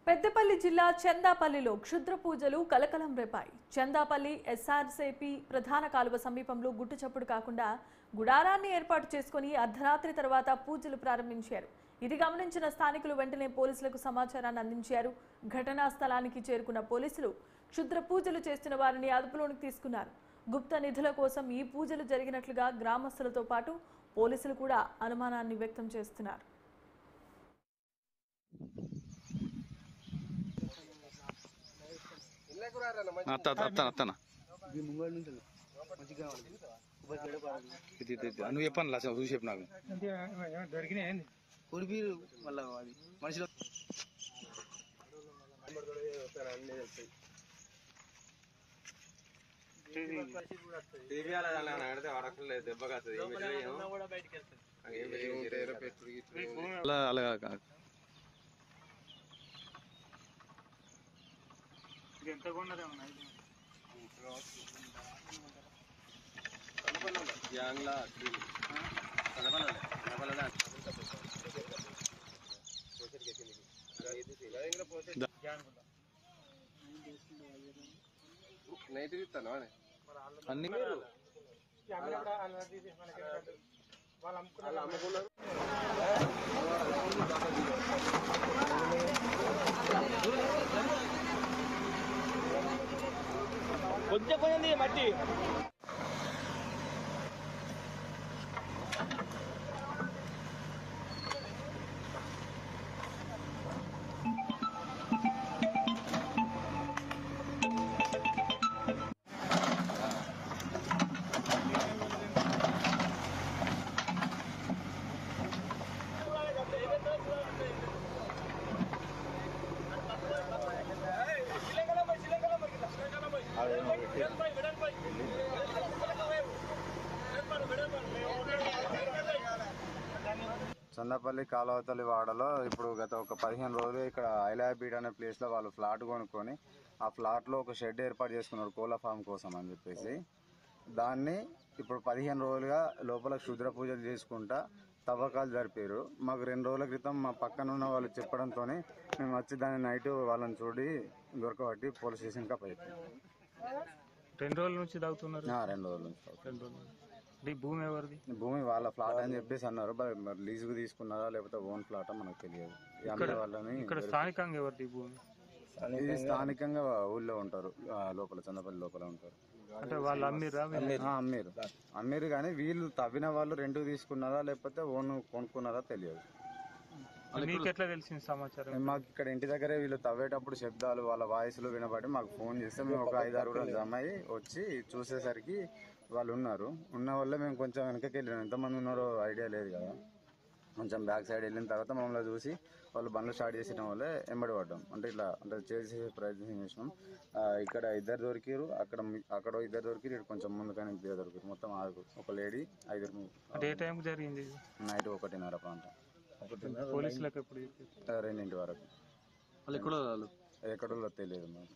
పెద్దపల్లి జిల్లా చందాపల్లిలో క్షుద్ర పూజలు కలకలం రేపాయి. చందాపల్లి ఎస్ఆర్సీపీ ప్రధాన కాలువ సమీపంలో గుట్టు చప్పుడు కాకుండా గుడారాన్ని ఏర్పాటు చేసుకుని అర్ధరాత్రి తర్వాత పూజలు ప్రారంభించారు. ఇది గమనించిన స్థానికులు వెంటనే పోలీసులకు సమాచారాన్ని అందించారు. ఘటనా స్థలానికి చేరుకున్న పోలీసులు క్షుద్ర పూజలు చేస్తున్న వారిని అదుపులోకి తీసుకున్నారు. గుప్త నిధుల కోసం ఈ పూజలు జరిగినట్లుగా గ్రామస్తులతో పాటు పోలీసులు కూడా అనుమానాన్ని వ్యక్తం చేస్తున్నారు. నువ్వు చెప్పాను లాస్ట్ చూసి చెప్పు నాకు దొరికినాయి ఉడిపీరు మళ్ళీ అది మనిషిలో అలాగా ఎంత కొన్నదేమన్నా నైట్ ఇస్తాను అన్ని వాళ్ళు అమ్ముకున్నారు. కొంచెం పోయింది మట్టి చందాపల్లి కాలువతలి వాడలో ఇప్పుడు గత ఒక 15 రోజులు ఇక్కడ ఐలాబీడ్ అనే ప్లేస్లో వాళ్ళు ఫ్లాట్ కొనుక్కొని ఆ ఫ్లాట్లో ఒక షెడ్ ఏర్పాటు చేసుకున్నారు కోళ్ళ ఫామ్ కోసం అని చెప్పేసి. దాన్ని ఇప్పుడు 15 రోజులుగా లోపల క్షుద్ర పూజలు చేసుకుంటా తవ్వకాలు జరిపారు. మాకు 2 రోజుల క్రితం మా పక్కన ఉన్న వాళ్ళు చెప్పడంతో మేము వచ్చి దాన్ని నైట్ వాళ్ళని చూడి దొరకబట్టి పోలీస్ స్టేషన్కి అప్పచెప్పాము. 2 రోజుల నుంచి తాగుతున్నారు. 2 రోజుల నుంచి. భూమి ఎవరిది? భూమి వాళ్ళ ఫ్లాట్ అని చెప్పేసి అన్నారు. మరి లీజుకు తీసుకున్నారా లేకపోతే ఓన్ ఫ్లాట్ మనకు తెలియదు. వాళ్ళని ఇక్కడ స్థానికంగా ఎవరిది భూమి? ఇది స్థానికంగా ఊళ్ళో ఉంటారు, లోపల చందపల్లి లోపల ఉంటారు. అంటే వాళ్ళు అమ్మీరు కానీ వీళ్ళు తవ్విన వాళ్ళు రెంట్కు తీసుకున్నారా లేకపోతే ఓన్ కొనుక్కున్నారా తెలియదు. మీకు ఎట్లా తెలిసింది సమాచారం? మాకు ఇక్కడ ఇంటి దగ్గరే వీళ్ళు తవ్వేటప్పుడు శబ్దాలు వాళ్ళ వాయిస్లు వినబడి మాకు ఫోన్ చేస్తే మేము ఒక 5-6 కూడా జమ అయ్యి వచ్చి చూసేసరికి వాళ్ళు ఉన్న వల్ల మేము కొంచెం వెనకకి వెళ్ళినాం. ఎంతమంది ఉన్నారో ఐడియా లేదు కదా. కొంచెం బ్యాక్ సైడ్ వెళ్ళిన తర్వాత మమ్మల్ని చూసి వాళ్ళు బండ్లు స్టార్ట్ చేసిన వల్లే ఎంబడి పడ్డాం. అంటే చేసే ప్రయత్నం చేసినాం. ఇక్కడ 2 దొరికారు, అక్కడ 2 దొరికారు, ఇక్కడ కొంచెం ముందు కానీ 2 దొరికారు. మొత్తం 6, ఒక లేడీ 5. ఏ టైం జరిగింది? నైట్ 1:30 ప్రాంతం. పోలీసులకు ఎప్పుడు? 2 వరకు. ఎక్కడో తెలియదు మాకు.